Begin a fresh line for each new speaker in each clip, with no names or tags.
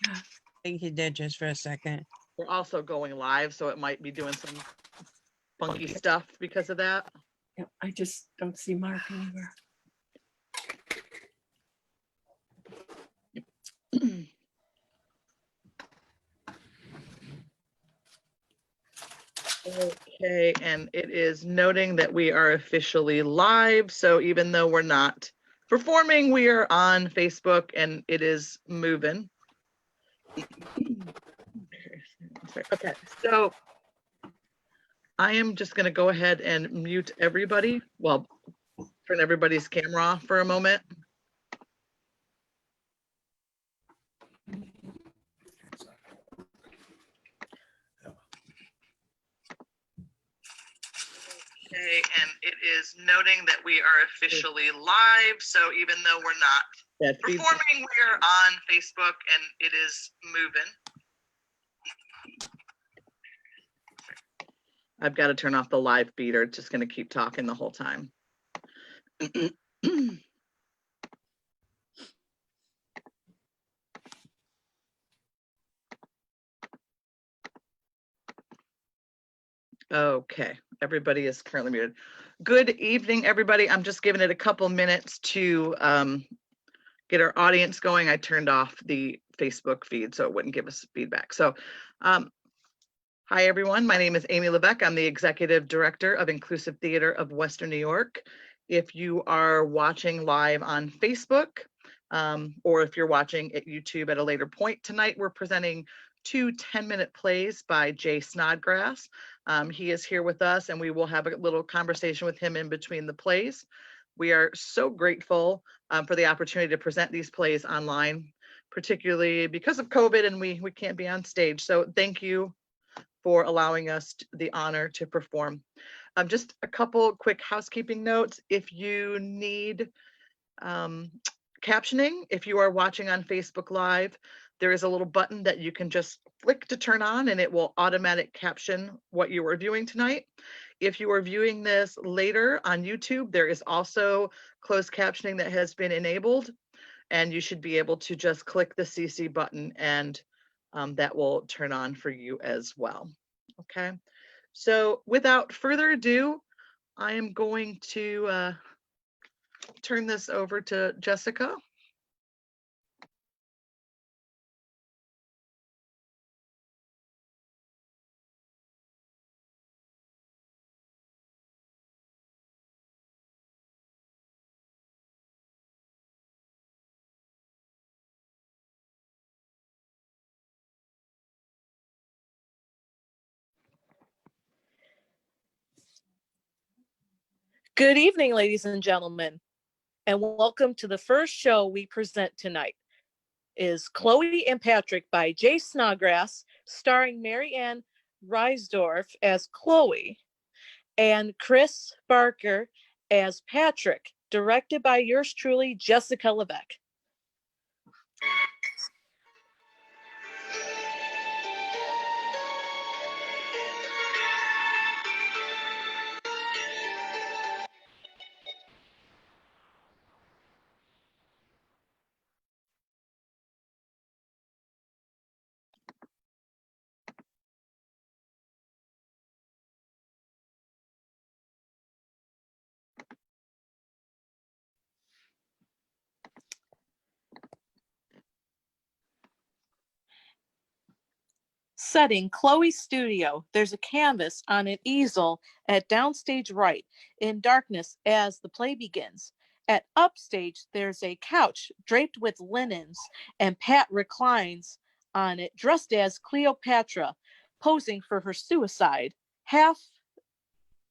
I think he did just for a second.
We're also going live, so it might be doing some funky stuff because of that.
Yep, I just don't see Mark anywhere.
Okay, and it is noting that we are officially live. So even though we're not performing, we are on Facebook and it is moving. Okay, so I am just going to go ahead and mute everybody. Well, turn everybody's camera off for a moment. Okay, and it is noting that we are officially live. So even though we're not performing, we are on Facebook and it is moving. I've got to turn off the live feed or it's just going to keep talking the whole time. Okay, everybody is currently muted. Good evening, everybody. I'm just giving it a couple minutes to get our audience going. I turned off the Facebook feed so it wouldn't give us feedback. So hi, everyone. My name is Amy Levesque. I'm the Executive Director of Inclusive Theater of Western New York. If you are watching live on Facebook, or if you're watching at YouTube at a later point, tonight we're presenting two 10-minute plays by Jay Snodgrass. He is here with us and we will have a little conversation with him in between the plays. We are so grateful for the opportunity to present these plays online, particularly because of COVID and we can't be on stage. So thank you for allowing us the honor to perform. Just a couple quick housekeeping notes. If you need captioning, if you are watching on Facebook Live, there is a little button that you can just flick to turn on and it will automatic caption what you are viewing tonight. If you are viewing this later on YouTube, there is also closed captioning that has been enabled and you should be able to just click the CC button and that will turn on for you as well. Okay, so without further ado, I am going to turn this over to Jessica.
Good evening, ladies and gentlemen, and welcome to the first show we present tonight. Is Chloe and Patrick by Jay Snodgrass, starring Mary Ann Reisdorf as Chloe, and Chris Barker as Patrick, directed by yours truly, Jessica Levesque. Setting, Chloe's studio. There's a canvas on an easel at downstage right, in darkness as the play begins. At upstage, there's a couch draped with linens, and Pat reclines on it, dressed as Cleopatra, posing for her suicide. Half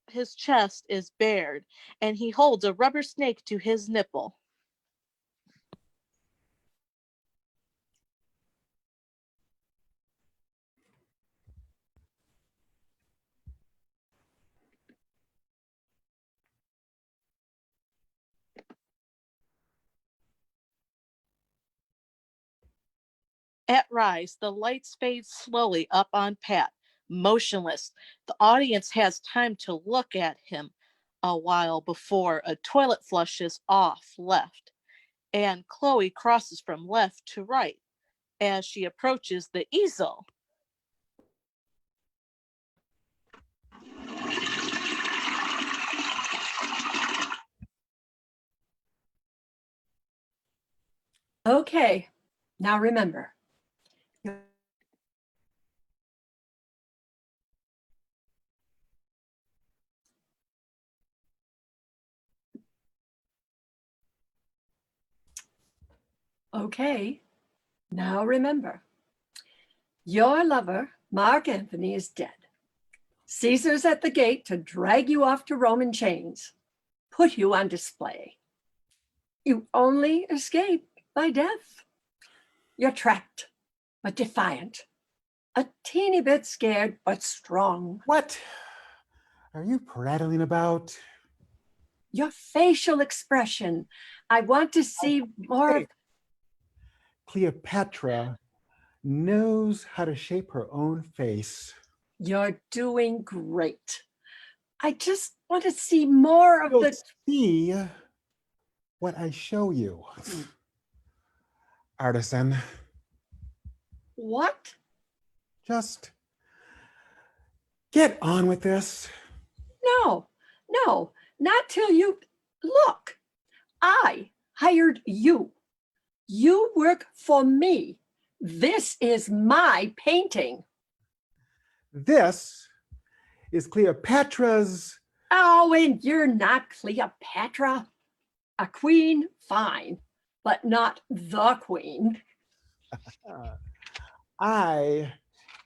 his chest is bared, and he holds a rubber snake to his nipple. At rise, the lights fade slowly up on Pat, motionless. The audience has time to look at him a while before a toilet flushes off left, and Chloe crosses from left to right. as she approaches the easel.
Okay, now remember. Okay, now remember. Your lover, Mark Anthony, is dead. Caesar's at the gate to drag you off to Roman chains, put you on display. You only escape by death. You're trapped, but defiant. A teeny bit scared, but strong.
What are you prattling about?
Your facial expression. I want to see more of.
Cleopatra knows how to shape her own face.
You're doing great. I just want to see more of
You'll
the.
see what I show you. Artisan,
What?
just get on with this.
No, not till you. Look, I hired you. You work for me. This is my painting.
This is Cleopatra's.
Oh, and you're not Cleopatra. A queen, fine, but not the queen.
I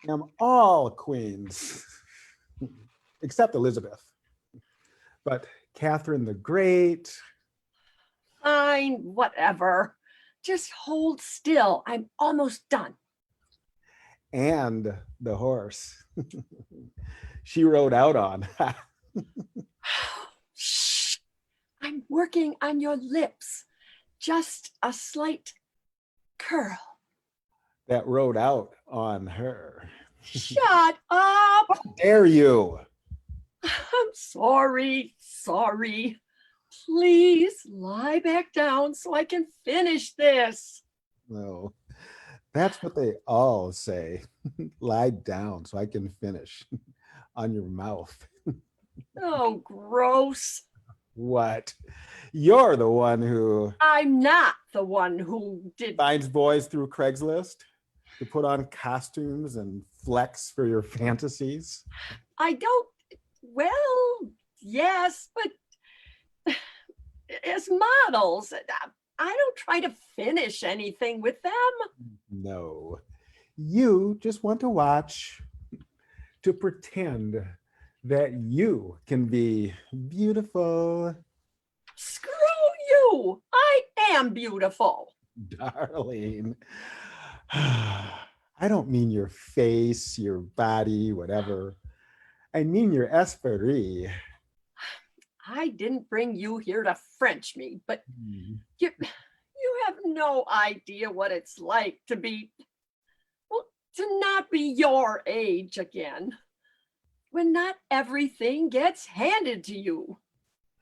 am all queens, except Elizabeth. But Catherine the Great.
Fine, whatever. Just hold still. I'm almost done.
And the horse she rode out on.
Shh. I'm working on your lips. Just a slight curl.
That rode out on her.
Shut up.
Dare you?
I'm sorry. Please lie back down so I can finish this.
No, that's what they all say. Lie down so I can finish on your mouth.
Oh, gross.
What? You're the one who
I'm not the one who did.
finds boys through Craigslist to put on costumes and flex for your fantasies.
I don't. Well, yes, but as models, I don't try to finish anything with them.
No, you just want to watch, to pretend that you can be beautiful.
Screw you. I am beautiful.
Darling, I don't mean your face, your body, whatever. I mean your esprit.
I didn't bring you here to French me, but you have no idea what it's like to be, well, to not be your age again. When not everything gets handed to you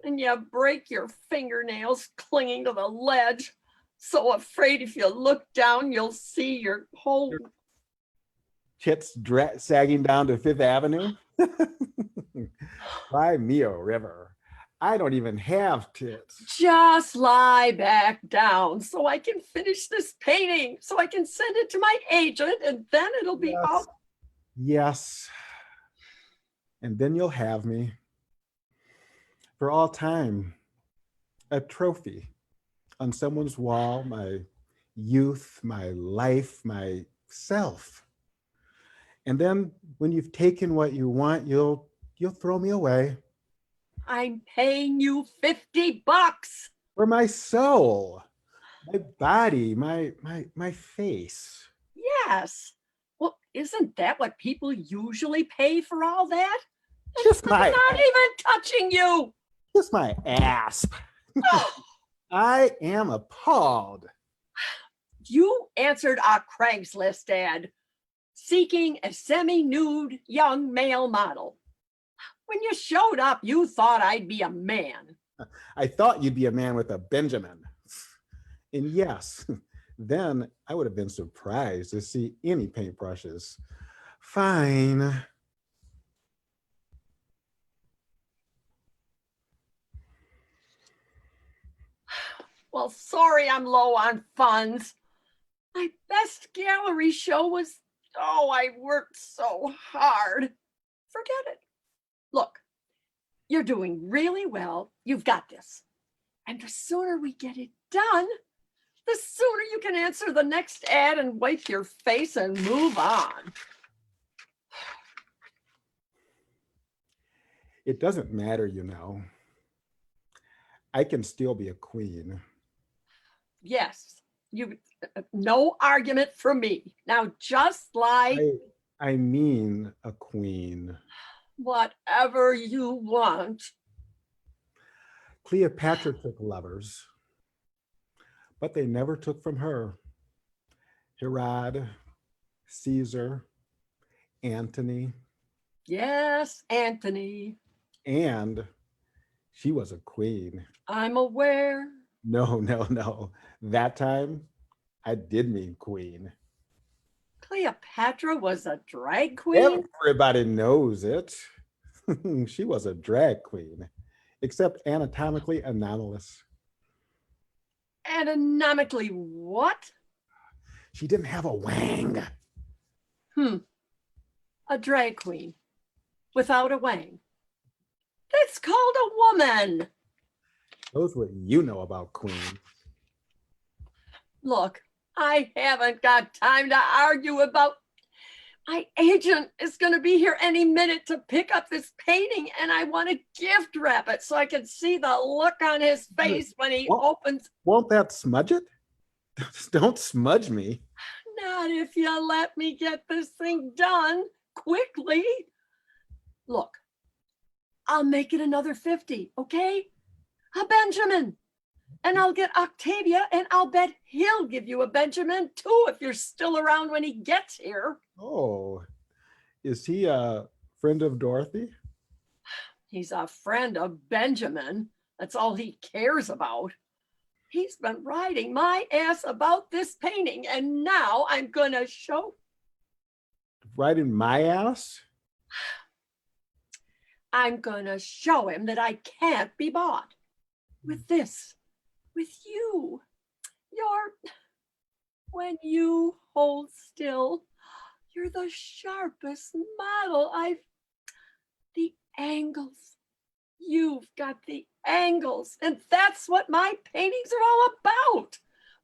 and you break your fingernails clinging to the ledge, so afraid if you look down, you'll see your whole.
Tits sagging down to Fifth Avenue. Cry me a river. I don't even have tits.
Just lie back down so I can finish this painting, so I can send it to my agent, and then it'll be
Yes.
out.
Yes. And then you'll have me for all time, a trophy on someone's wall, my youth, my life, myself. And then when you've taken what you want, you'll throw me away.
I'm paying you $50.
For my soul, my body, my face.
Yes. Well, isn't that what people usually pay for all that?
Just
I'm
my
not even touching you.
Just my ass. I am appalled.
You answered a Craigslist ad seeking a semi-nude young male model. When you showed up, you thought I'd be a man.
I thought you'd be a man with a Benjamin. And yes, Then I would have been surprised to see any paintbrushes. Fine.
Well, sorry I'm low on funds. My best gallery show was, oh, I worked so hard. Forget it. Look, you're doing really well. You've got this. And the sooner we get it done, the sooner you can answer the next ad and wipe your face and move on.
It doesn't matter, you know. I can still be a queen.
Yes, no argument from me. Now, just like
I mean a queen.
whatever you want.
Cleopatra took lovers, but they never took from her. Herod, Caesar, Antony,
Yes, Anthony,
and she was a queen.
I'm aware.
No. That time, I did mean queen.
Cleopatra was a drag queen?
Everybody knows it. She was a drag queen, except anatomically anomalous.
Anatomically what?
She didn't have a wang.
A drag queen without a wang. That's called a woman.
Knows what you know about queens.
Look, I haven't got time to argue about. My agent is going to be here any minute to pick up this painting, and I want to gift wrap it so I can see the look on his face when he opens.
Won't that smudge it? Don't smudge me.
Not if you let me get this thing done quickly. Look, I'll make it another 50, okay? A Benjamin. And I'll get Octavia, and I'll bet he'll give you a Benjamin too if you're still around when he gets here.
Oh, is he a friend of Dorothy?
He's a friend of Benjamin. That's all he cares about. He's been riding my ass about this painting, and now I'm gonna show.
Right in my ass?
I'm gonna show him that I can't be bought. With this, with you. When you hold still, you're the sharpest model the angles. You've got the angles, and that's what my paintings are all about.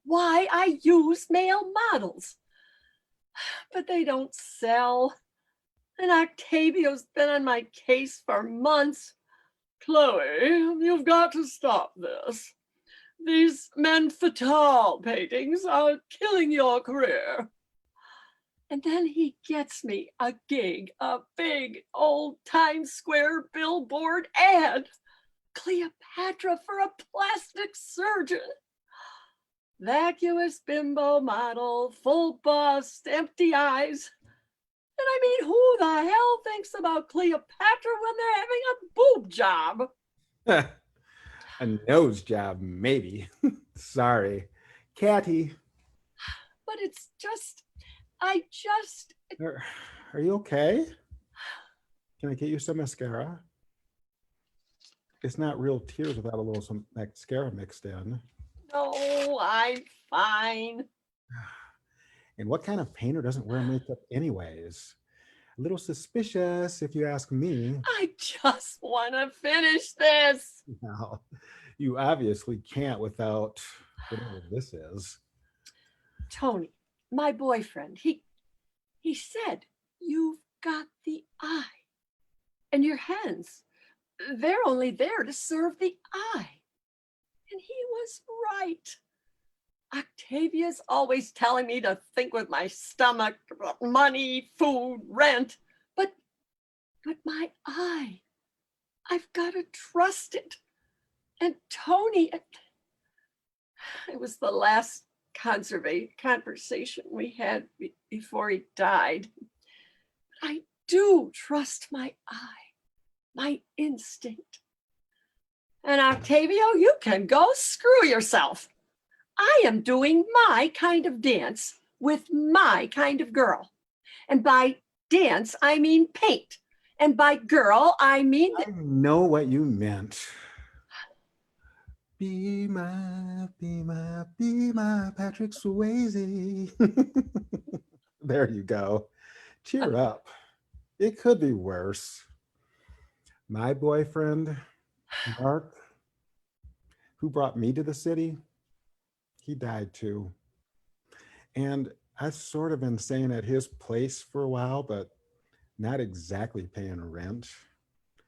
Why I use male models. But they don't sell. And Octavio's been on my case for months. Chloe, you've got to stop this. These men fatale paintings are killing your career. And then he gets me a gig, a big old Times Square billboard ad. Cleopatra for a plastic surgeon. Vacuous bimbo model, full bust, empty eyes. And I mean, who the hell thinks about Cleopatra when they're having a boob job?
A nose job, maybe. Sorry. Catty.
But it's just,
Are you okay? Can I get you some mascara? It's not real tears without a little some mascara mixed in.
no, I'm fine.
And what kind of painter doesn't wear makeup anyways? A little suspicious if you ask me.
I just want to finish this.
Now, you obviously can't without whatever this is.
Tony, my boyfriend, he said, you've got the eye. And your hands, they're only there to serve the eye. And he was right. Octavia's always telling me to think with my stomach, money, food, rent. But my eye, I've got to trust it. And Tony, it was the last conversation we had before he died. I do trust my eye, my instinct. And Octavio, you can go screw yourself. I am doing my kind of dance with my kind of girl. And by dance, I mean paint. And by girl, I mean,
I know what you meant. Be my, be my, be my Patrick Swayze. There you go. Cheer up. It could be worse. My boyfriend, Mark, who brought me to the city, he died too. And I've sort of been staying at his place for a while, but not exactly paying rent.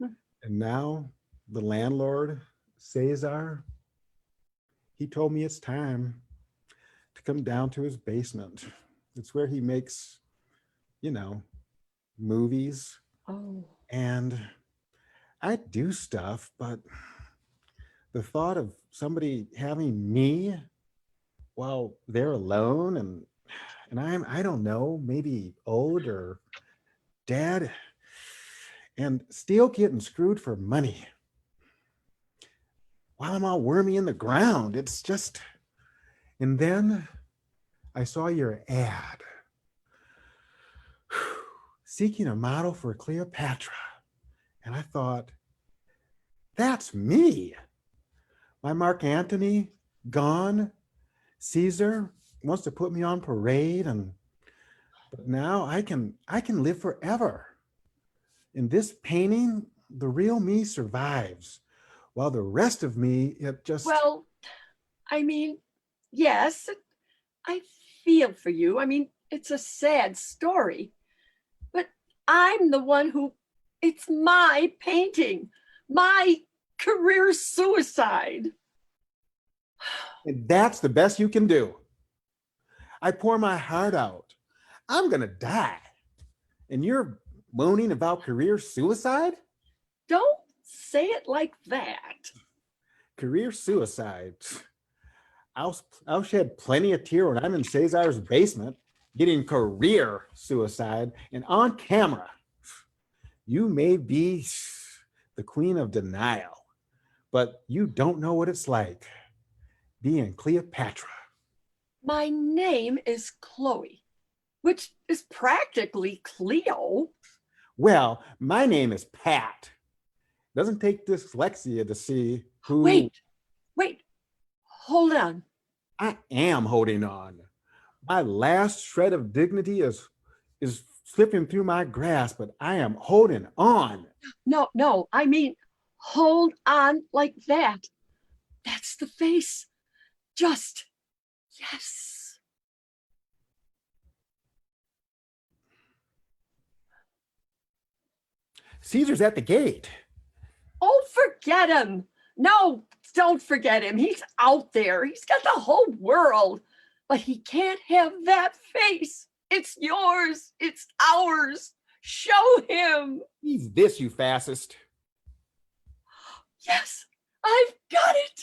And now the landlord, Cesar, he told me it's time to come down to his basement. It's where he makes, you know, movies.
oh,
And I do stuff, but the thought of somebody having me while they're alone and I don't know, maybe old or dead and still getting screwed for money while I'm all wormy in the ground. It's just, and then I saw your ad seeking a model for Cleopatra. And I thought, that's me. My Mark Antony gone. Caesar wants to put me on parade, and but now I can live forever. In this painting, the real me survives, while the rest of me, it just
well, I mean, yes, I feel for you. I mean, it's a sad story, but I'm the one who, it's my painting, my career suicide.
and that's the best you can do. I pour my heart out. I'm gonna die. And you're moaning about career suicide?
Don't say it like that.
Career suicide. I'll shed plenty of tear when I'm in Cesar's basement getting career suicide and on camera. You may be the queen of denial, but you don't know what it's like being Cleopatra.
My name is Chloe, which is practically Cleo.
Well, my name is Pat. Doesn't take dyslexia to see who
Wait, hold on.
I am holding on. My last shred of dignity is slipping through my grasp, but I am holding on.
No, I mean, hold on like that. That's the face. Just, yes.
Caesar's at the gate.
Oh, forget him. No, don't forget him. He's out there. He's got the whole world, but he can't have that face. It's yours. It's ours. Show him.
He's this, you fascist.
Yes, I've got it.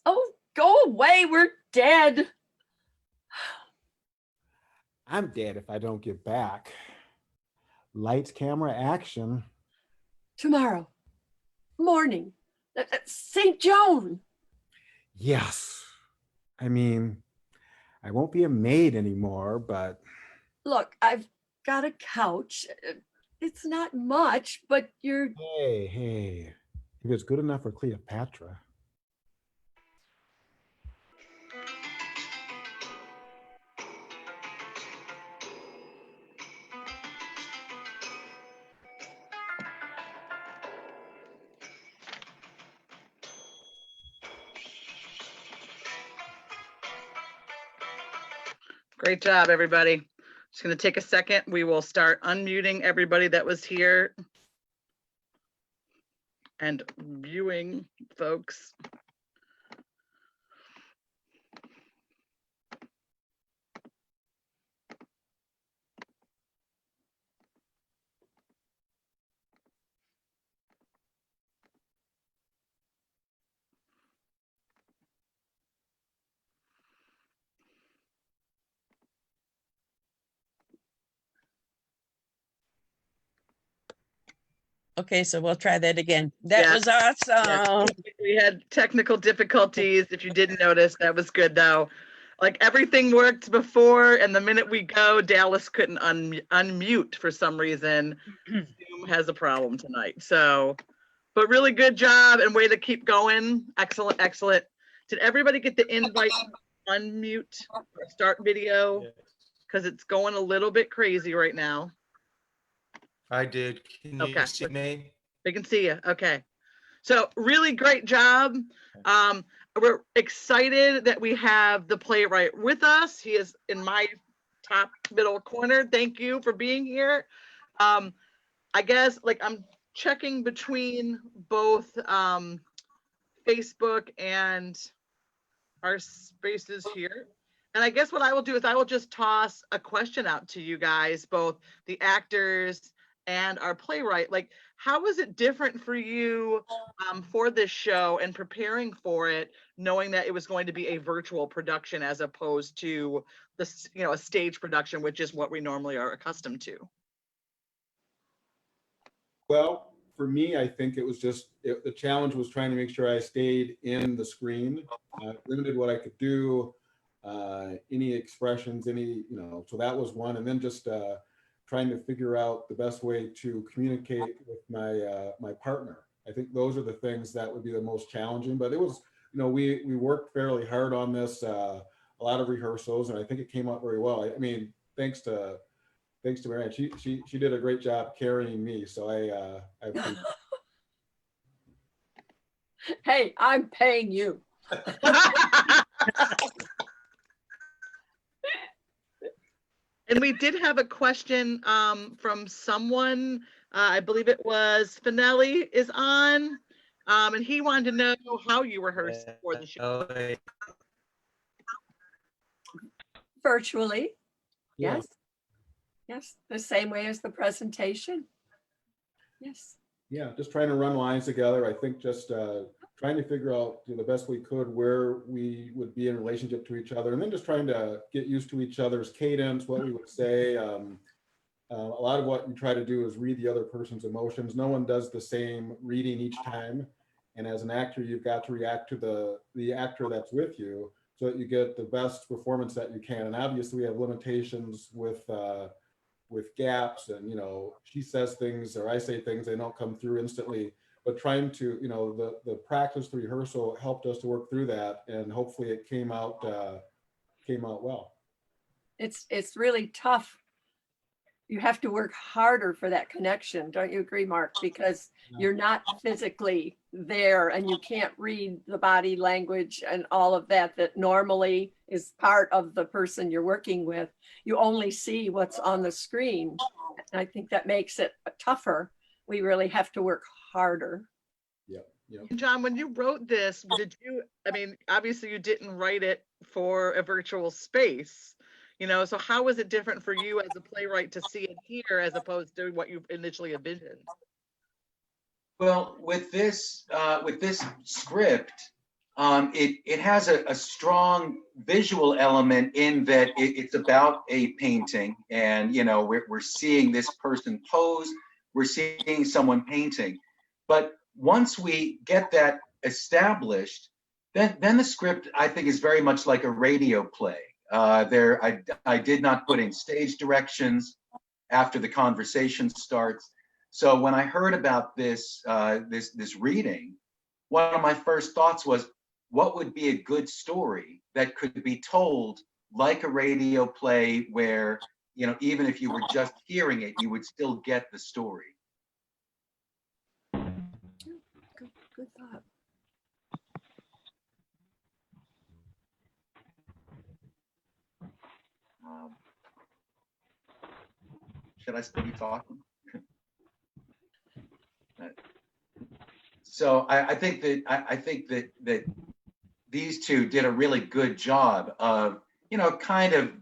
Oh, go away. We're dead.
I'm dead if I don't get back. Lights, camera, action.
Tomorrow morning, St. Joan.
Yes. I mean, I won't be a maid anymore, but
Look, I've got a couch. It's not much, but you're.
hey, if it's good enough for Cleopatra.
Great job, everybody. Just going to take a second. We will start unmuting everybody that was here and viewing folks.
Okay, so we'll try that again. That
Yeah.
was
Yeah,
awesome.
we had technical difficulties. If you didn't notice, that was good though. Like everything worked before, and the minute we go, Dallas couldn't unmute for some reason. Zoom has a problem tonight. So, but really good job and way to keep going. Excellent, excellent. Did everybody get the invite to unmute or start video? Because it's going a little bit crazy right now.
I did. Can you
Okay.
see me?
They can see you. Okay. So really great job. We're excited that we have the playwright with us. He is in my top middle corner. Thank you for being here. I guess like I'm checking between both Facebook and our spaces here. And I guess what I will do is I will just toss a question out to you guys, both the actors and our playwright. Like, how was it different for you for this show and preparing for it, knowing that it was going to be a virtual production as opposed to this, you know, a stage production, which is what we normally are accustomed to?
Well, for me, I think it was just the challenge was trying to make sure I stayed in the screen, limited what I could do, any expressions, so that was one. And then just trying to figure out the best way to communicate with my partner. I think those are the things that would be the most challenging, but it was, we worked fairly hard on this, a lot of rehearsals, and I think it came out very well. I mean, thanks to Marianne. She did a great job carrying me. So I appreciate it.
Hey, I'm paying you.
And we did have a question from someone, I believe it was Finelli is on, and he wanted to know how you rehearsed for the show.
Virtually.
Yeah.
Yes. Yes, the same way as the presentation. Yes.
Yeah, just trying to run lines together. I think just trying to figure out the best we could where we would be in relationship to each other, and then just trying to get used to each other's cadence, what we would say. A lot of what you try to do is read the other person's emotions. No one does the same reading each time. And as an actor, you've got to react to the actor that's with you so that you get the best performance that you can. And obviously we have limitations with gaps, and she says things or I say things, they don't come through instantly, but trying to the practice, the rehearsal helped us to work through that, and hopefully it came out well.
It's really tough. You have to work harder for that connection, don't you agree, Mark? Because you're not physically there and you can't read the body language and all of that normally is part of the person you're working with. You only see what's on the screen. And I think that makes it tougher. We really have to work harder.
Yep.
John, when you wrote this, obviously you didn't write it for a virtual space. So how was it different for you as a playwright to see it here as opposed to what you initially envisioned?
Well, with this script, it has a strong visual element in that it's about a painting, and we're seeing this person pose, we're seeing someone painting. But once we get that established, then the script, I think, is very much like a radio play. I did not put in stage directions after the conversation starts. So when I heard about this reading, one of my first thoughts was, what would be a good story that could be told like a radio play where, even if you were just hearing it, you would still get the story.
Good thought.
Should I still be talking? So I think that these two did a really good job of kind of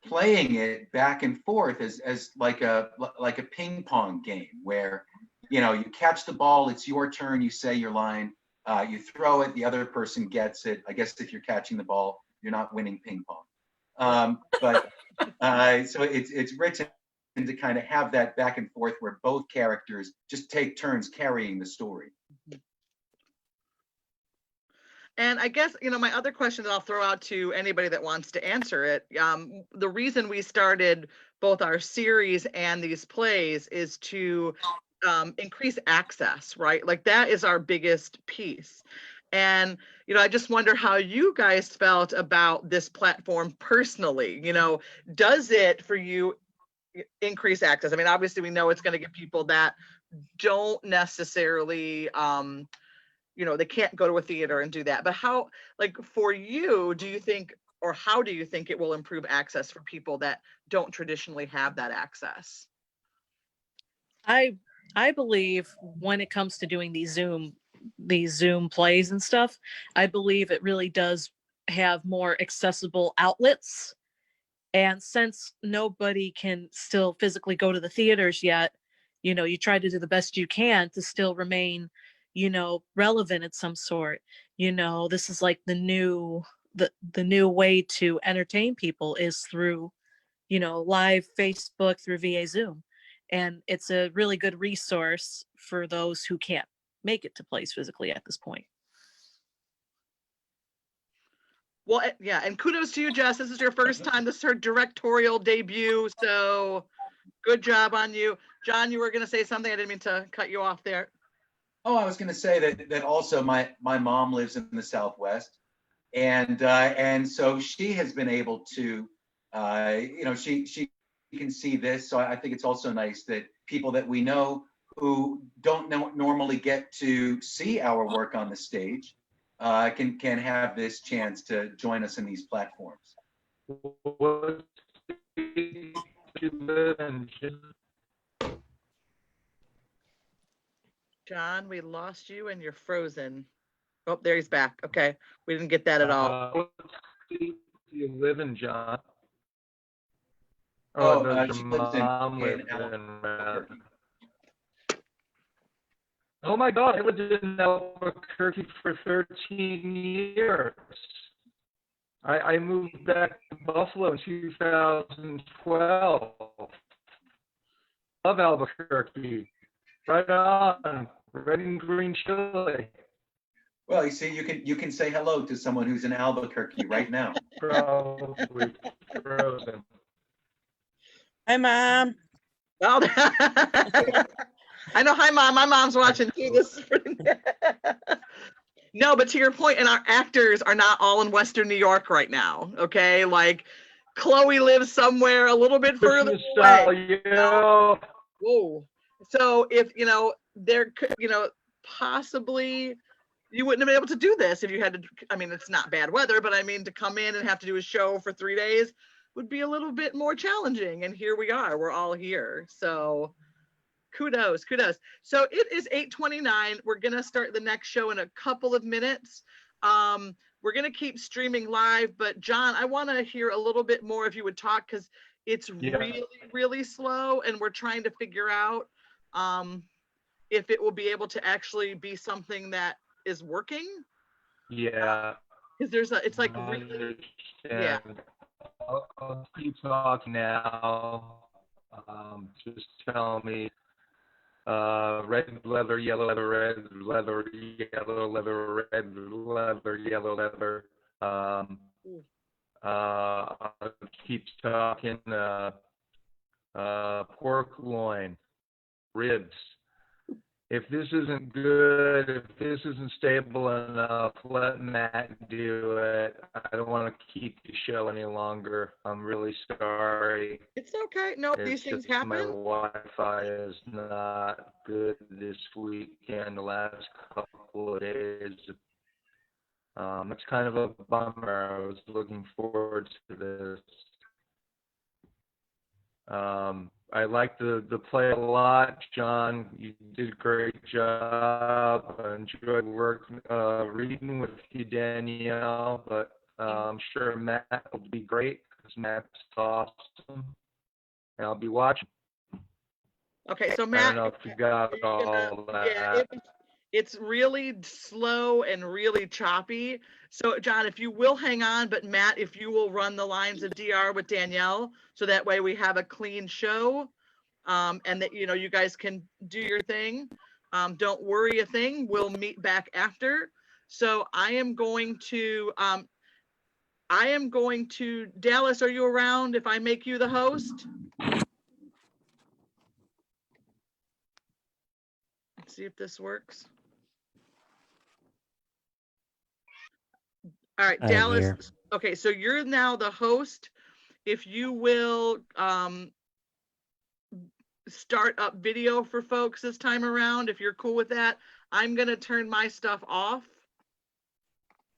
playing it back and forth as like a ping pong game where you catch the ball, it's your turn, you say your line, you throw it, the other person gets it. I guess if you're catching the ball, you're not winning ping pong. But so it's written to kind of have that back and forth where both characters just take turns carrying the story.
And I guess, my other question that I'll throw out to anybody that wants to answer it, the reason we started both our series and these plays is to increase access, right? Like that is our biggest piece. And, I just wonder how you guys felt about this platform personally. Does it for you increase access? I mean, obviously we know it's going to get people that don't necessarily, they can't go to a theater and do that. But how, like for you, do you think, or how do you think it will improve access for people that don't traditionally have that access?
I believe when it comes to doing these Zoom plays and stuff, I believe it really does have more accessible outlets. And since nobody can still physically go to the theaters yet, you try to do the best you can to still remain, relevant in some sort. This is like the new way to entertain people is through, live Facebook through VA Zoom. And it's a really good resource for those who can't make it to plays physically at this point.
Well, yeah, and kudos to you, Jess. This is your first time. This is her directorial debut, so good job on you. John, you were going to say something. I didn't mean to cut you off there.
Oh, I was going to say that also my mom lives in the Southwest, and so she has been able to, she can see this. So I think it's also nice that people that we know who don't normally get to see our work on the stage can have this chance to join us in these platforms.
What state do you live in, Jim?
John, we lost you and you're frozen. Oh, there he's back. Okay, we didn't get that at all.
What state do you live in, John?
Oh,
does
she
your
lives
mom live
in Albuquerque.
Oh my God, I lived in Albuquerque for 13 years. I moved back to Buffalo in 2012. Love Albuquerque. Right on. Red and green chili.
Well, you see, you can say hello to someone who's in Albuquerque right now.
Probably frozen.
Hi, Mom.
Oh, I know. Hi, Mom. My mom's watching too. This is pretty. No, but to your point, and our actors are not all in Western New York right now. Okay, like Chloe lives somewhere a little bit further away. Whoa. So if there could, possibly you wouldn't have been able to do this if you had to. I mean, it's not bad weather, but I mean, to come in and have to do a show for 3 days would be a little bit more challenging. And here we are. We're all here. So kudos. So it is 8:29. We're going to start the next show in a couple of minutes. We're going to keep streaming live, but John, I want to hear a little bit more if you would talk, because it's really, really slow. And we're trying to figure out if it will be able to actually be something that is working.
Yeah.
Because it's like really, yeah.
I'll keep talking now. Just tell me red leather, yellow leather, red leather, yellow leather, red leather, yellow leather. I'll keep talking. Pork loin, ribs. If this isn't good, if this isn't stable enough, let Matt do it. I don't want to keep the show any longer. I'm really sorry.
It's okay. No, these things happen.
My Wi-Fi is not good this weekend, the last couple of days. It's kind of a bummer. I was looking forward to this. I liked the play a lot, John. You did a great job. I enjoyed reading with you, Danielle. But I'm sure Matt will be great because Matt's awesome, and I'll be watching.
Okay, so
I
Matt,
don't know if you got all that.
yeah, it's really slow and really choppy. So John, if you will hang on, but Matt, if you will run the lines of DR with Danielle, so that way we have a clean show. and that, you guys can do your thing. Don't worry a thing. We'll meet back after. So I am going to, Dallas, are you around if I make you the host? Let's see if this works. All right,
I am
Dallas.
here.
Okay, so you're now the host. If you will start up video for folks this time around, if you're cool with that, I'm gonna turn my stuff off.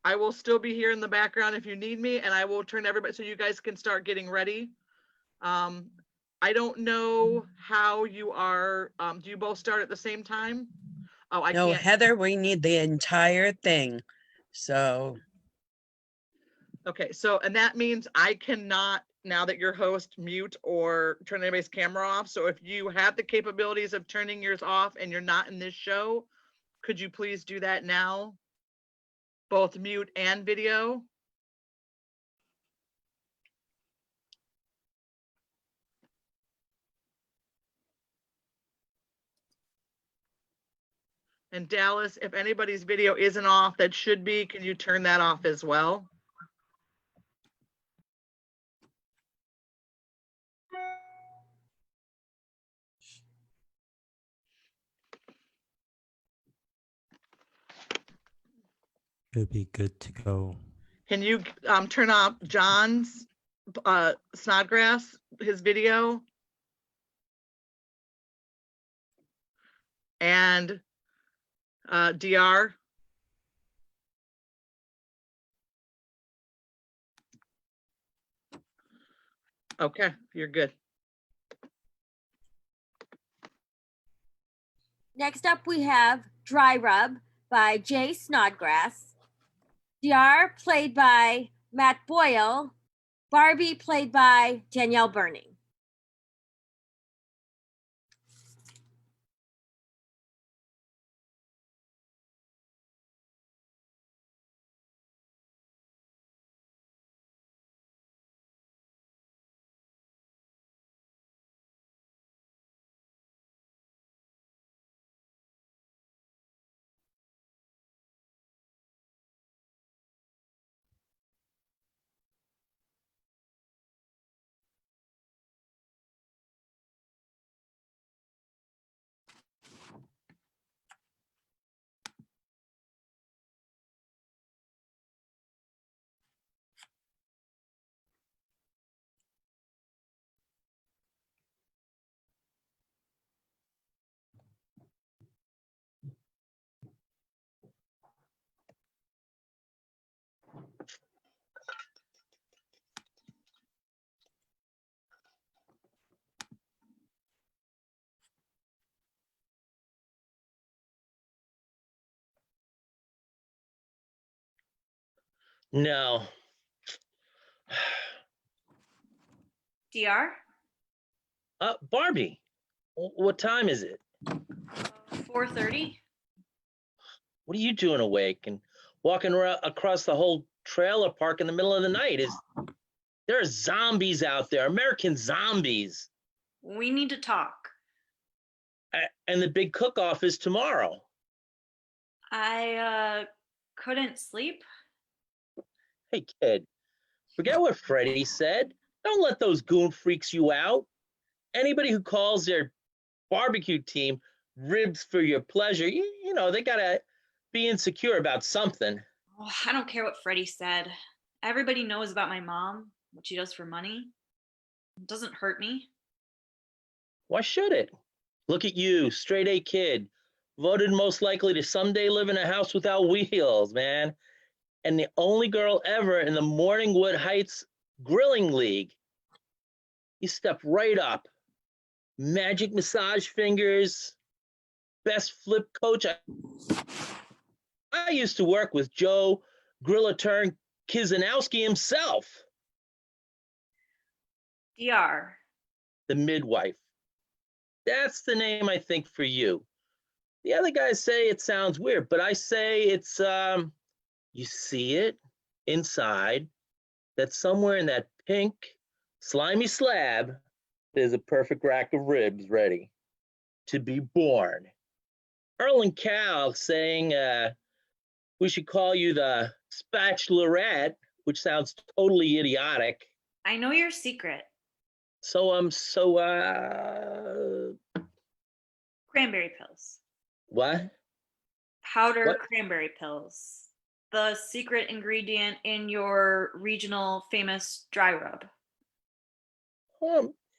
I will still be here in the background if you need me, and I will turn everybody so you guys can start getting ready. I don't know how you are. Do you both start at the same time? Oh, I
No,
can't.
Heather, we need the entire thing. So
Okay, so, and that means I cannot, now that you're host, mute or turn anybody's camera off. So if you have the capabilities of turning yours off and you're not in this show, could you please do that now? Both mute and video? And Dallas, if anybody's video isn't off, that should be, can you turn that off as well?
Should be good to go.
Can you turn off John's Snodgrass, his video? And DR? Okay, you're good.
Next up, we have Dry Rub by Jay Snodgrass. DR played by Matt Boyle. Barbie played by Danielle Burning.
No.
DR?
Barbie, what time is it?
4:30?
What are you doing awake and walking around across the whole trailer park in the middle of the night? There are zombies out there, American zombies.
We need to talk.
And the big cook-off is tomorrow.
I couldn't sleep.
Hey, kid, forget what Freddie said. Don't let those goon freaks you out. Anybody who calls their barbecue team ribs for your pleasure, you know, they gotta be insecure about something.
Oh, I don't care what Freddie said. Everybody knows about my mom, what she does for money. It doesn't hurt me.
Why should it? Look at you, straight A kid, voted most likely to someday live in a house without wheels, man. And the only girl ever in the Morningwood Heights Grilling League. You step right up. Magic massage fingers, best flip coach. I used to work with Joe Griller-Turn Kizanowski himself,
DR.
the midwife. That's the name I think for you. The other guys say it sounds weird, but I say it's, you see it inside, that somewhere in that pink, slimy slab, There's a perfect rack of ribs ready to be born. Earl and Cal saying we should call you the Spatulorette, which sounds totally idiotic.
I know your secret.
So
Cranberry pills.
what?
Powder
What?
cranberry pills. The secret ingredient in your regional famous dry rub.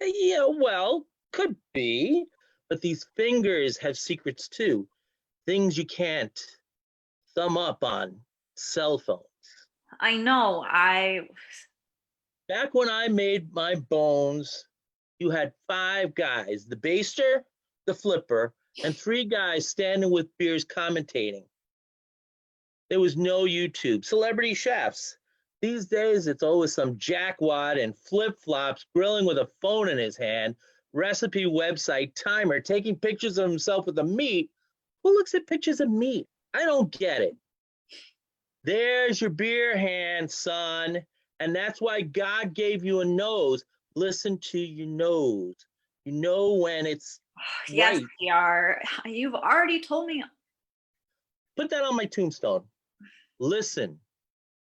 Yeah, well, could be. But these fingers have secrets too. Things you can't thumb up on cell phones.
I know.
Back when I made my bones, you had 5 guys, the baster, the flipper, and 3 guys standing with beers commentating. There was no YouTube. Celebrity chefs. These days, it's always some jackwad in flip-flops grilling with a phone in his hand, recipe website timer, taking pictures of himself with the meat. Who looks at pictures of meat? I don't get it. There's your beer hand, son. And that's why God gave you a nose. Listen to your nose. You know when it's
yes,
right.
DR. You've already told me.
Put that on my tombstone. Listen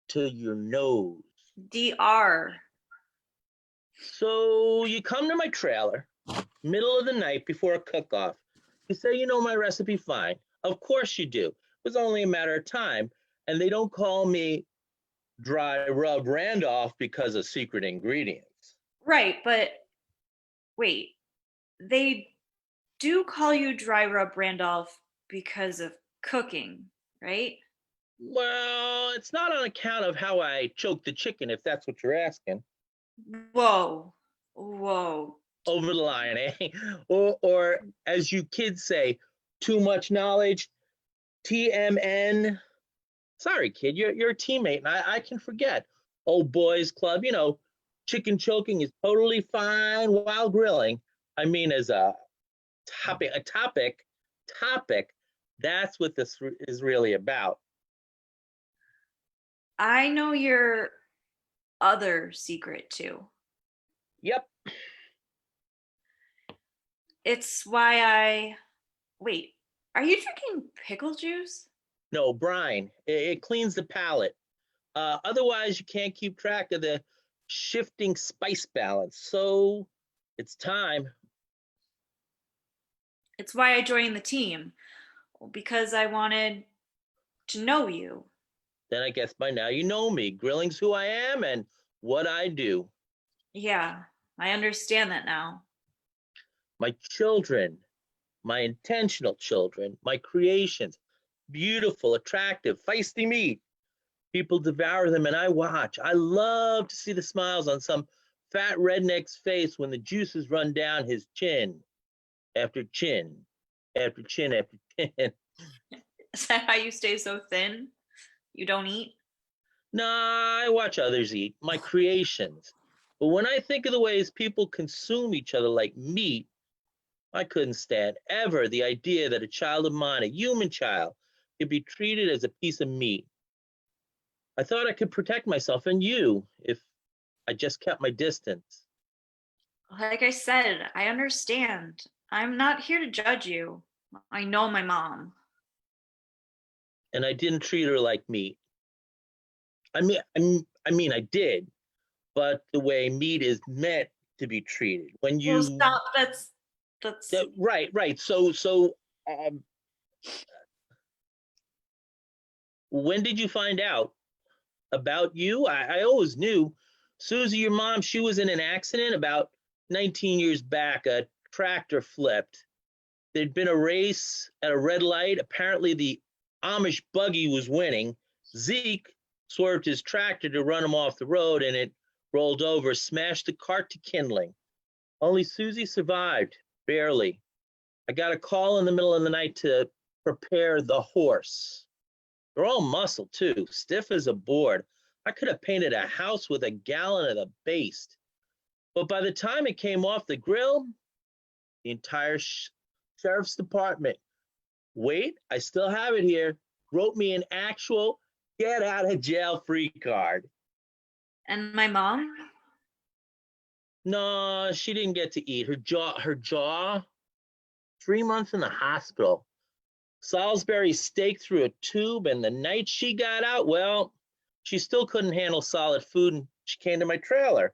to your nose.
DR.
So you come to my trailer, middle of the night before a cook-off. You say you know my recipe fine. Of course you do. It was only a matter of time. And they don't call me Dry Rub Randolph because of secret ingredients.
Right, but wait. They do call you Dry Rub Randolph because of cooking, right?
Well, it's not on account of how I choke the chicken, if that's what you're asking.
Whoa.
Over the line, eh? Or as you kids say, too much knowledge, TMN. Sorry, kid, you're a teammate, and I can forget. Old boys club, chicken choking is totally fine while grilling. I mean, as a topic, that's what this is really about.
I know your other secret too.
Yep.
It's why wait, are you drinking pickle juice?
No, brine. It cleans the palate. Otherwise, you can't keep track of the shifting spice balance. So it's time.
It's why I joined the team, because I wanted to know you.
Then I guess by now you know me. Grilling's who I am and what I do.
Yeah, I understand that now.
My children, my intentional children, my creations, beautiful, attractive, feisty meat. People devour them and I watch. I love to see the smiles on some fat redneck's face when the juices run down his chin after chin, after chin, after chin.
Is that how you stay so thin? You don't eat?
Nah, I watch others eat, my creations. But when I think of the ways people consume each other like meat, I couldn't stand ever the idea that a child of mine, a human child, could be treated as a piece of meat. I thought I could protect myself and you if I just kept my distance.
Like I said, I understand. I'm not here to judge you. I know my mom.
And I didn't treat her like meat. I mean, I did, but the way meat is meant to be treated. When you
Well, stop. That's
right. When did you find out about you? I always knew. Susie, your mom, she was in an accident about 19 years back. A tractor flipped. There'd been a race at a red light. Apparently the Amish buggy was winning. Zeke swerved his tractor to run him off the road and it rolled over, smashed the cart to kindling. Only Susie survived, barely. I got a call in the middle of the night to prepare the horse. They're all muscle too, stiff as a board. I could have painted a house with a gallon of the baste. But by the time it came off the grill, the entire sheriff's department, wait, I still have it here, wrote me an actual get out of jail free card.
And my mom?
No, she didn't get to eat. Her jaw, 3 months in the hospital. Salisbury steak through a tube, and the night she got out, well, she still couldn't handle solid food, and she came to my trailer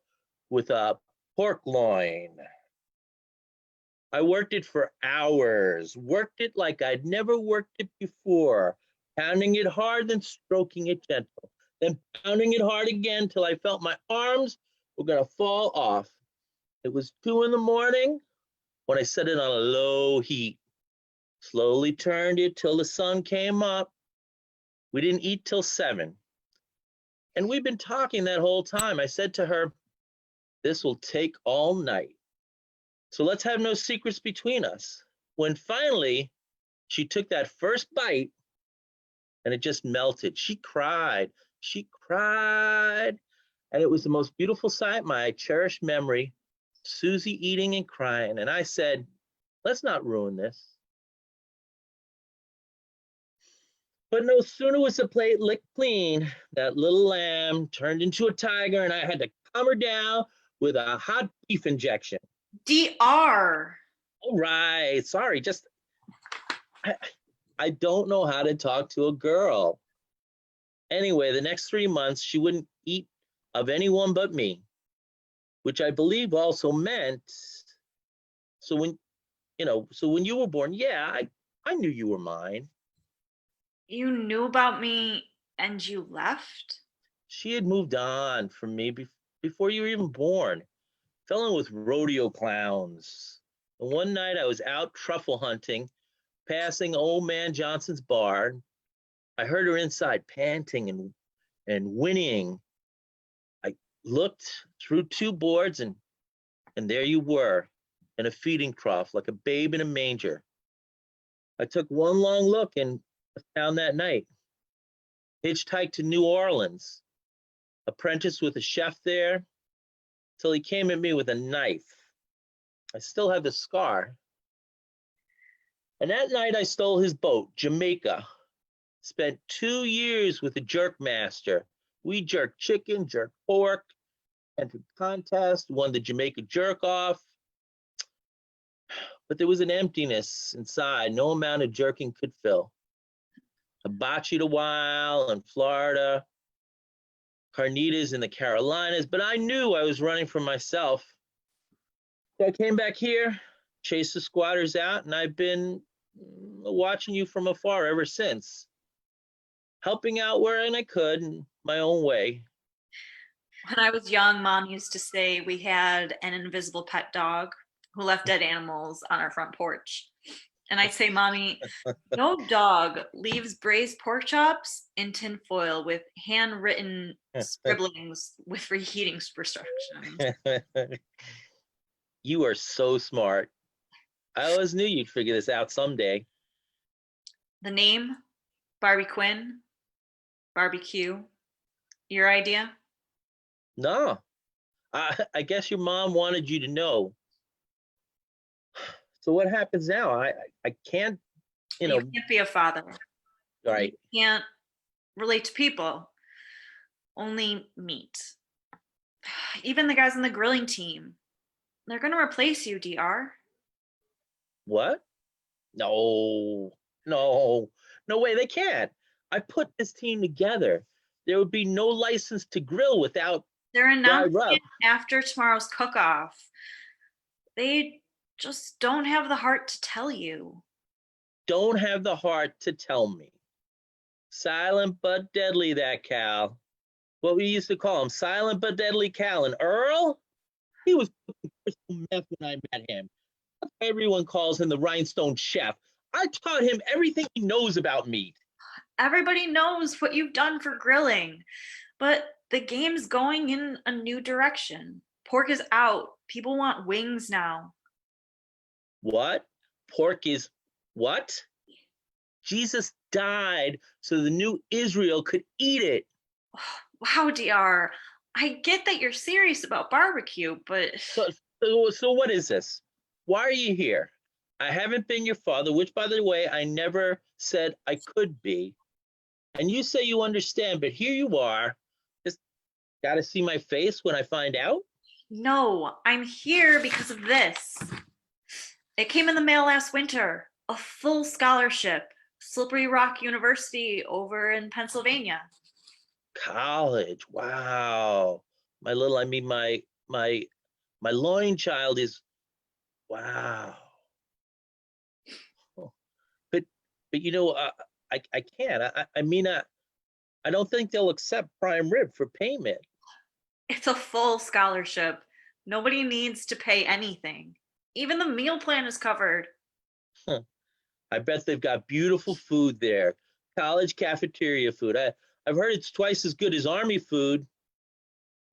with a pork loin. I worked it for hours, worked it like I'd never worked it before, pounding it hard, then stroking it gentle, then pounding it hard again till I felt my arms were gonna fall off. It was 2 a.m. when I set it on a low heat, slowly turned it till the sun came up. We didn't eat till 7. And we've been talking that whole time. I said to her, this will take all night. So let's have no secrets between us. When finally she took that first bite and it just melted, she cried, and it was the most beautiful sight, my cherished memory, Susie eating and crying. And I said, let's not ruin this. But no sooner was the plate licked clean, that little lamb turned into a tiger, and I had to calm her down with a hot beef injection.
DR.
All right, sorry, I don't know how to talk to a girl. Anyway, the next 3 months, she wouldn't eat of anyone but me, which I believe also meant, so when you were born, yeah, I knew you were mine.
You knew about me and you left?
She had moved on from me before you were even born. Fell in with rodeo clowns. And one night I was out truffle hunting, passing Old Man Johnson's bar. I heard her inside panting and whinnying. I looked through 2 boards and there you were in a feeding trough like a babe in a manger. I took one long look and found that night. Hitchhiked to New Orleans, apprenticed with a chef there, till he came at me with a knife. I still have the scar. And that night I stole his boat, Jamaica. Spent 2 years with a jerk master. We jerked chicken, jerked pork, entered contest, won the Jamaica jerk off. But there was an emptiness inside no amount of jerking could fill. Hibachied a while in Florida, carnitas in the Carolinas, but I knew I was running from myself. So I came back here, chased the squatters out, and I've been watching you from afar ever since, helping out where I could in my own way.
When I was young, Mom used to say we had an invisible pet dog who left dead animals on our front porch. And I'd say, Mommy, no dog leaves braised pork chops in tinfoil with handwritten scribblings with reheating instructions.
You are so smart. I always knew you'd figure this out someday.
The name, Barbie Quinn, barbecue, your idea?
No, I guess your mom wanted you to know. So what happens now? I can't,
You can't be a father.
Right.
You can't relate to people. Only meat. Even the guys on the grilling team, they're going to replace you, DR.
What? No way, they can't. I put this team together. There would be no license to grill without
They're announcing
rub.
it after tomorrow's cook-off. They just don't have the heart to tell you.
Don't have the heart to tell me. Silent but deadly, that Cal. What we used to call him, silent but deadly Cal. And Earl, he was cooking crystal meth when I met him. Everyone calls him the rhinestone chef. I taught him everything he knows about meat.
Everybody knows what you've done for grilling, but the game's going in a new direction. Pork is out. People want wings now.
What? Pork is what? Jesus died so the new Israel could eat it.
Wow, DR. I get that you're serious about barbecue, but...
So what is this? Why are you here? I haven't been your father, which, by the way, I never said I could be. And you say you understand, but here you are. Just got to see my face when I find out?
No, I'm here because of this. It came in the mail last winter. A full scholarship. Slippery Rock University over in Pennsylvania.
College. Wow. My loin child is, wow. Oh, But, I can't. I don't think they'll accept prime rib for payment.
It's a full scholarship. Nobody needs to pay anything. Even the meal plan is covered.
Huh. I bet they've got beautiful food there. College cafeteria food. I've heard it's twice as good as Army food.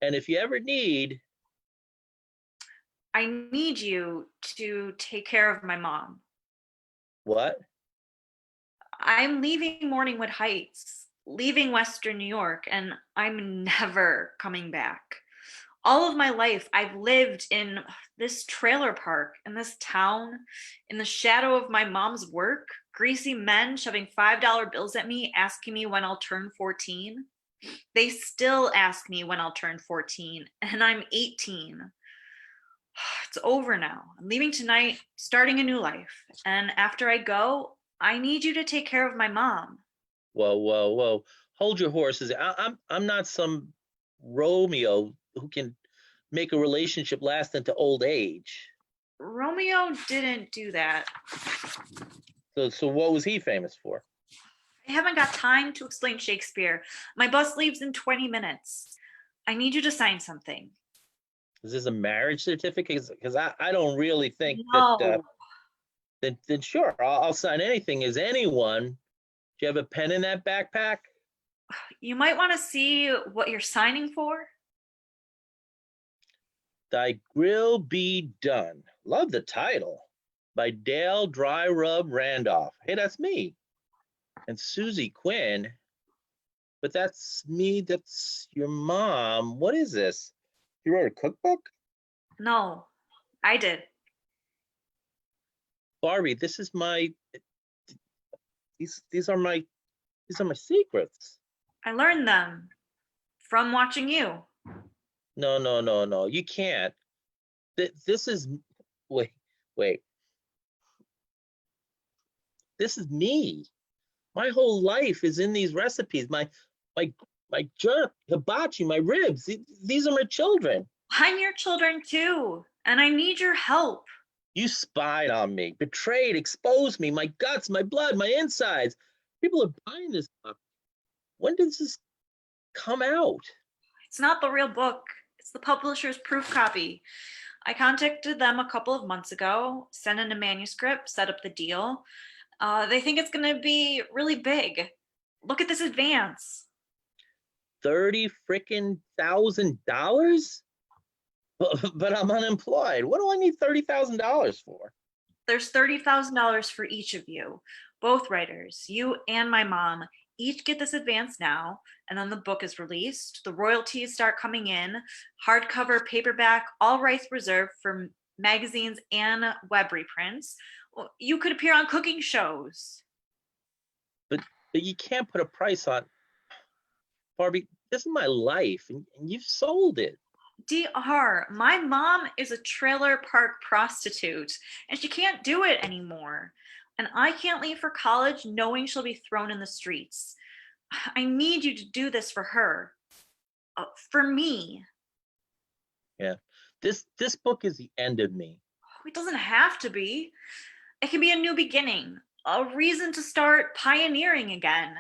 And if you ever need,
I need you to take care of my mom.
what?
I'm leaving Morningwood Heights, leaving Western New York, and I'm never coming back. All of my life, I've lived in this trailer park, in this town, in the shadow of my mom's work, greasy men shoving $5 bills at me, asking me when I'll turn 14. They still ask me when I'll turn 14, and I'm 18. It's over now. I'm leaving tonight, starting a new life. And after I go, I need you to take care of my mom.
Whoa, whoa, whoa. Hold your horses. I'm not some Romeo who can make a relationship last into old age.
Romeo didn't do that.
So what was he famous for?
I haven't got time to explain Shakespeare. My bus leaves in 20 minutes. I need you to sign something.
Is this a marriage certificate? Because I don't really think
No.
that, then sure, I'll sign anything as anyone. Do you have a pen in that backpack?
You might want to see what you're signing for.
Thy Grill Be Done. Love the title. By Dale Dry Rub Randolph. Hey, that's me. And Susie Quinn. But that's me, that's your mom. What is this? You wrote a cookbook?
No, I did.
Barbie, these are my secrets.
I learned them from watching you.
No. You can't. This is wait. This is me. My whole life is in these recipes. My jerk, hibachi, my ribs. These are my children.
I'm your children too, and I need your help.
You spied on me, betrayed, exposed me, my guts, my blood, my insides. People are buying this stuff. When does this come out?
It's not the real book. It's the publisher's proof copy. I contacted them a couple of months ago, sent in a manuscript, set up the deal. They think it's going to be really big. Look at this advance.
$30,000? But I'm unemployed. What do I need $30,000 for?
There's $30,000 for each of you, both writers, you and my mom. Each get this advance now, and then the book is released. The royalties start coming in, hardcover, paperback, all rights reserved for magazines and web reprints. You could appear on cooking shows.
But you can't put a price on. Barbie, this is my life, and you've sold it.
DR, my mom is a trailer park prostitute, and she can't do it anymore. And I can't leave for college knowing she'll be thrown in the streets. I need you to do this for her. For me.
Yeah. This book is the end of me.
It doesn't have to be. It can be a new beginning, a reason to start pioneering again.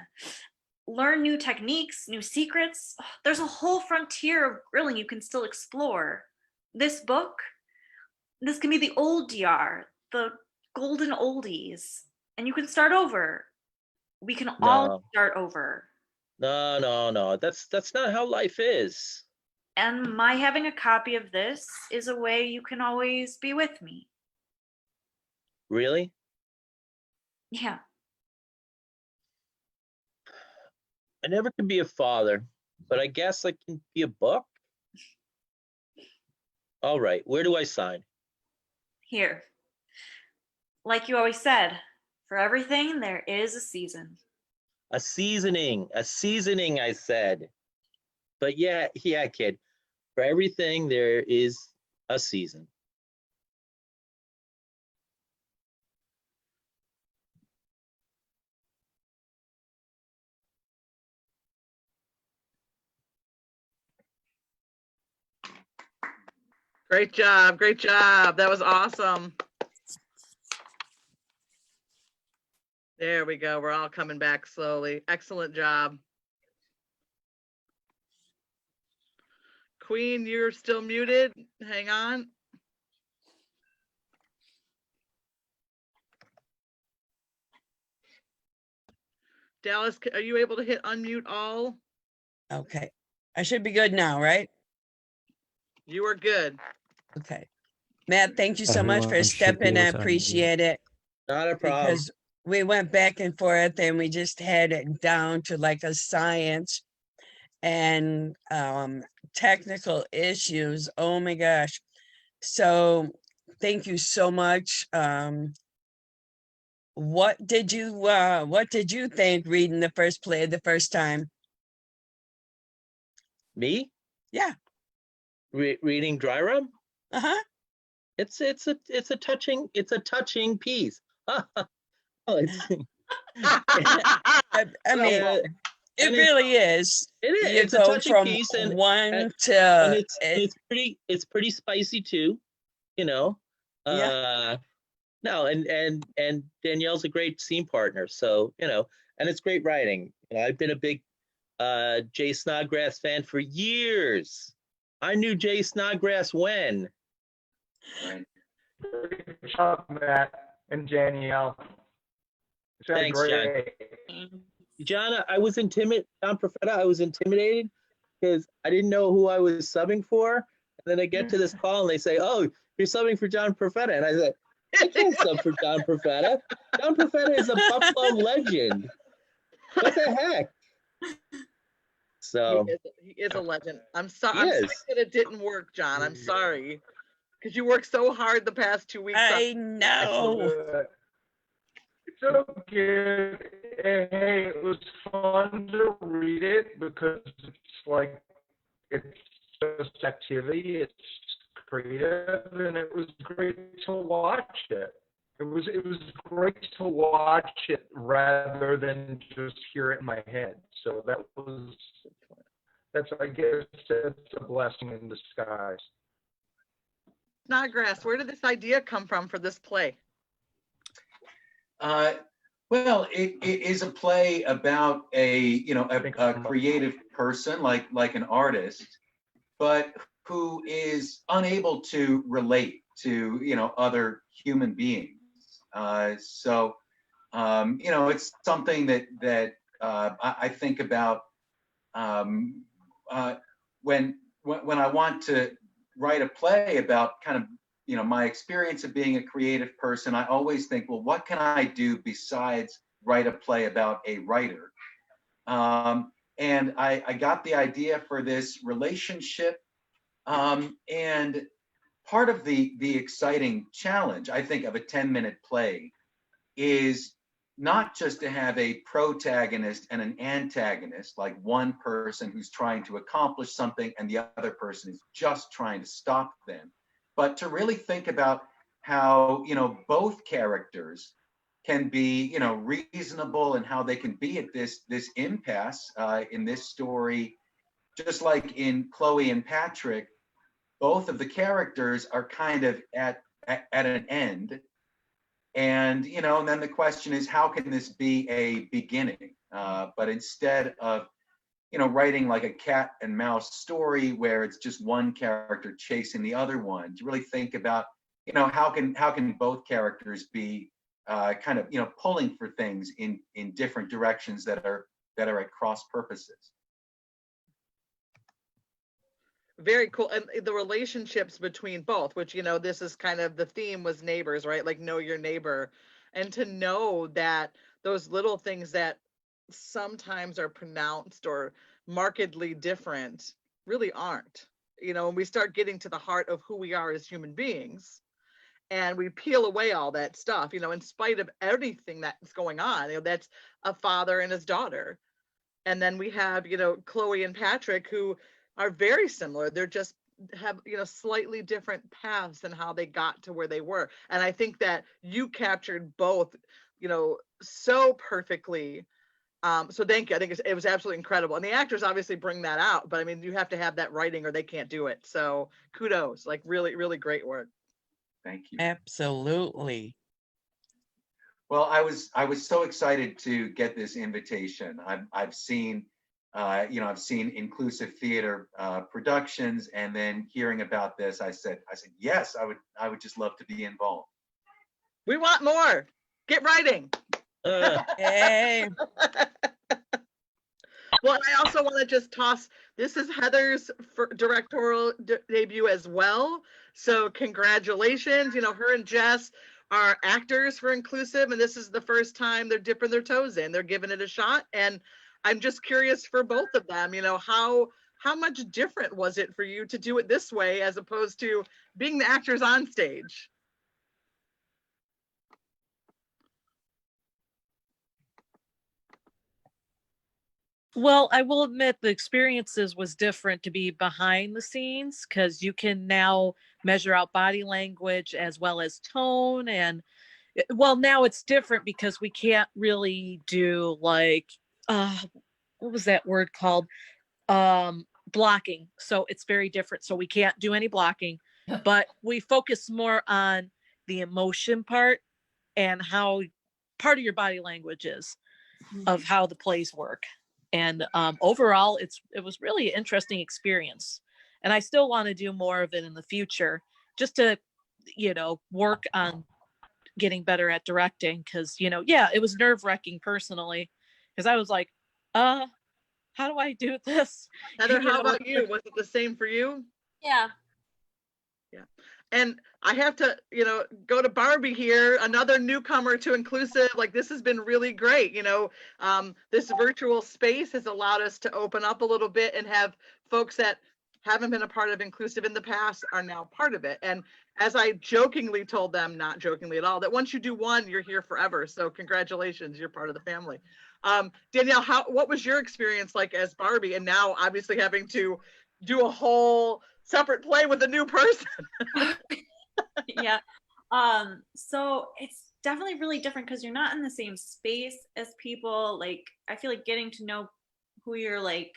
Learn new techniques, new secrets. There's a whole frontier of grilling you can still explore. This book, this can be the old DR, the golden oldies, and you can start over. We can all start over.
No. That's not how life is.
And my having a copy of this is a way you can always be with me.
Really?
Yeah.
I never can be a father, but I guess I can be a book. All right, where do I sign?
Here. Like you always said, for everything, there is a season.
A seasoning, I said. But yeah, kid. For everything, there is a season.
Great job. Great job. That was awesome. There we go. We're all coming back slowly. Excellent job. Queen, you're still muted. Hang on. Dallas, are you able to hit unmute all?
Okay. I should be good now, right?
You are good.
Okay. Matt, thank you so much for
Everyone should be
stepping. I
able to unmute.
appreciate it
Not a problem.
because we went back and forth and we just had it down to like a science and technical issues. Oh my gosh. So thank you so much. What did you think reading the first play the first time?
Me?
Yeah.
Reading Dry Rub?
Uh-huh.
It's a touching piece. Oh, it's
I mean,
uh,
it
and
really is.
it is.
You
It's a
go
touching
from
piece, and
one to
it's pretty spicy too, you know.
Yeah.
No, and Danielle's a great scene partner, so you know, and it's great writing. You know, I've been a big Jay Snodgrass fan for years. I knew Jay Snodgrass when.
Right.
Great job, Matt and Danielle.
Thanks, John.
Great.
John, I was intimidated. John Profeta, I was intimidated because I didn't know who I was subbing for. And then I get to this call and they say, "Oh, you're subbing for John Profeta," and I said, "I can't sub for John Profeta. John Profeta is a Buffalo legend. What the heck?" So
He is a legend. I'm sorry.
He
I'm sorry
is.
that it didn't work, John. I'm sorry. Because you worked so hard the past 2 weeks.
I know.
It's okay. Hey, it was fun to read it because it's just activity, it's creative, and it was great to watch it. It was great to watch it rather than just hear it in my head. So I guess it's a blessing in disguise.
Snodgrass, where did this idea come from for this play?
Well, it is a play about a creative person like an artist, but who is unable to relate to other human beings. So it's something that I think about when I want to write a play about kind of my experience of being a creative person. I always think, well, what can I do besides write a play about a writer? And I got the idea for this relationship, and part of the exciting challenge, I think, of a 10-minute play is not just to have a protagonist and an antagonist, like one person who's trying to accomplish something and the other person is just trying to stop them, but to really think about how both characters can be reasonable and how they can be at this impasse in this story. Just like in Chloe and Patrick, both of the characters are kind of at an end. And and then the question is, how can this be a beginning? But instead of writing like a cat and mouse story where it's just one character chasing the other one, to really think about how can both characters be kind of pulling for things in different directions that are at cross purposes.
Very cool. And the relationships between both, which, this is kind of the theme was neighbors, right? Like know your neighbor. And to know that those little things that sometimes are pronounced or markedly different really aren't. When we start getting to the heart of who we are as human beings and we peel away all that stuff, in spite of everything that's going on, that's a father and his daughter. And then we have, Chloe and Patrick, who are very similar. They're just have, slightly different paths and how they got to where they were. And I think that you captured both, so perfectly. So thank you. I think it was absolutely incredible. And the actors obviously bring that out, but I mean, you have to have that writing or they can't do it. So kudos, like really, really great work.
Thank you.
Absolutely.
Well, I was so excited to get this invitation. I've seen, I've seen inclusive theater productions, and then hearing about this, I said, yes, I would just love to be involved.
We want more. Get writing.
Hey.
Well, I also want to just toss, this is Heather's directorial debut as well. So congratulations. Her and Jess are actors for Inclusive, and this is the first time they're dipping their toes in. They're giving it a shot. And I'm just curious for both of them, how much different was it for you to do it this way as opposed to being the actors on stage?
Well, I will admit the experiences was different to be behind the scenes because you can now measure out body language as well as tone. And well, now it's different because we can't really do like, what was that word called? Blocking. So it's very different. So we can't do any blocking, but we focus more on the emotion part and how part of your body language is of how the plays work. And overall, it was really an interesting experience. And I still want to do more of it in the future, just to, work on getting better at directing. Because, it was nerve-wracking personally, because I was like, how do I do this?
Heather, how about you? Was it the same for you?
Yeah.
Yeah. And I have to, go to Barbie here, another newcomer to Inclusive. Like, this has been really great. This virtual space has allowed us to open up a little bit and have folks that haven't been a part of Inclusive in the past are now part of it. And as I jokingly told them, not jokingly at all, that once you do one, you're here forever. So congratulations, you're part of the family. Danielle, what was your experience like as Barbie? And now obviously having to do a whole separate play with a new person.
Yeah. So it's definitely really different because you're not in the same space as people. Like, I feel like getting to know who you're like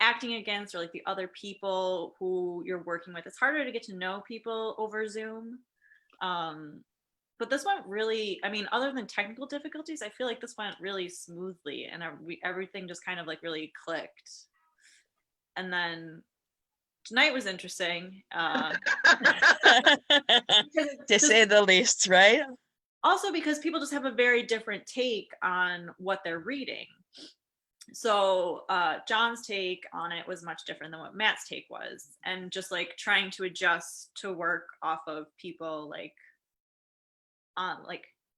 acting against or like the other people who you're working with. It's harder to get to know people over Zoom. But this went really, I mean, other than technical difficulties, I feel like this went really smoothly and everything just kind of like really clicked. And then tonight was interesting.
To say the least, right?
Also because people just have a very different take on what they're reading. So John's take on it was much different than what Matt's take was. And just like trying to adjust to work off of people like on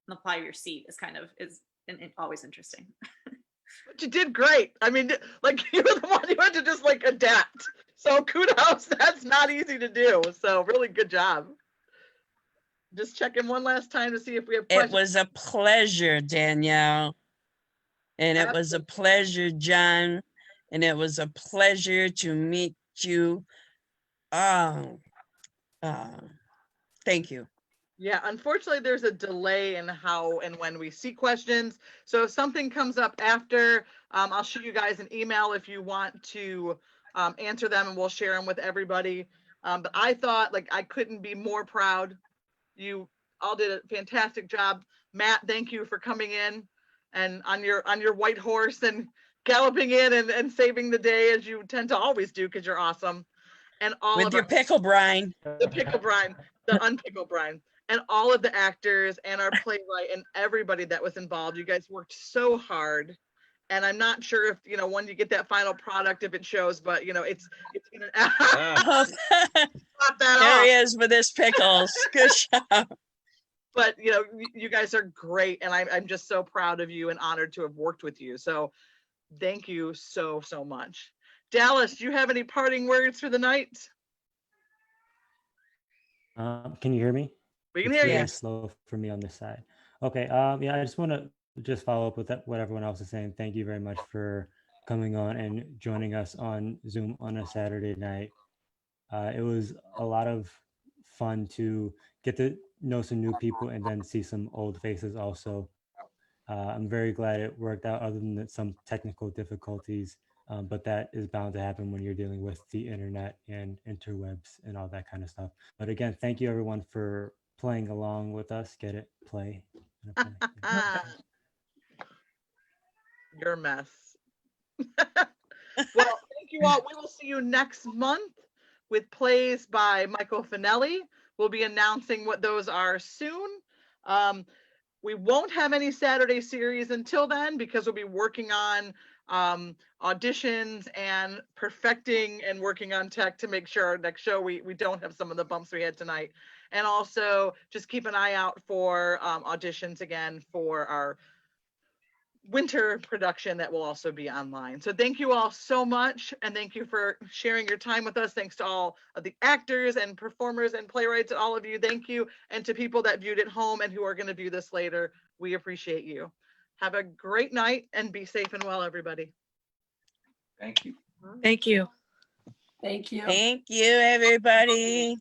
the ply of your seat is always interesting.
But you did great. I mean, like, you were the one you had to just like adapt. So kudos. That's not easy to do. So really good job. Just checking one last time to see if we have questions.
It was a pleasure, Danielle. And it was a pleasure, John. And it was a pleasure to meet you. Thank you.
Yeah, unfortunately, there's a delay in how and when we see questions. So if something comes up after, I'll shoot you guys an email if you want to answer them, and we'll share them with everybody. But I thought, like, I couldn't be more proud. You all did a fantastic job. Matt, thank you for coming in and on your white horse and galloping in and saving the day as you tend to always do because you're awesome. And all
with
of
your pickle brine.
The pickle brine, the unpickled brine. And all of the actors and our playwright and everybody that was involved. You guys worked so hard. And I'm not sure if, when you get that final product, if it shows, but it's gonna
Oh, there he is with his pickles. Good job.
But you guys are great, and I'm just so proud of you and honored to have worked with you. So thank you so much. Dallas, do you have any parting words for the night?
Can you hear me?
We can
It's
hear
really
you.
slow for me on this side. Okay. Yeah, I just want to follow up with what everyone else is saying. Thank you very much for coming on and joining us on Zoom on a Saturday night. It was a lot of fun to get to know some new people and then see some old faces also. I'm very glad it worked out other than some technical difficulties, but that is bound to happen when you're dealing with the internet and interwebs and all that kind of stuff. But again, thank you everyone for playing along with us. Get it? Play.
You're a mess. Well, thank you all. We will see you next month with plays by Michael Finelli. We'll be announcing what those are soon. We won't have any Saturday series until then because we'll be working on auditions and perfecting and working on tech to make sure our next show we don't have some of the bumps we had tonight. And also just keep an eye out for auditions again for our winter production that will also be online. So thank you all so much. And thank you for sharing your time with us. Thanks to all of the actors and performers and playwrights, all of you. Thank you. And to people that viewed at home and who are going to view this later, we appreciate you. Have a great night and be safe and well, everybody.
Thank you.
Thank you.
Thank you.
Thank you, everybody.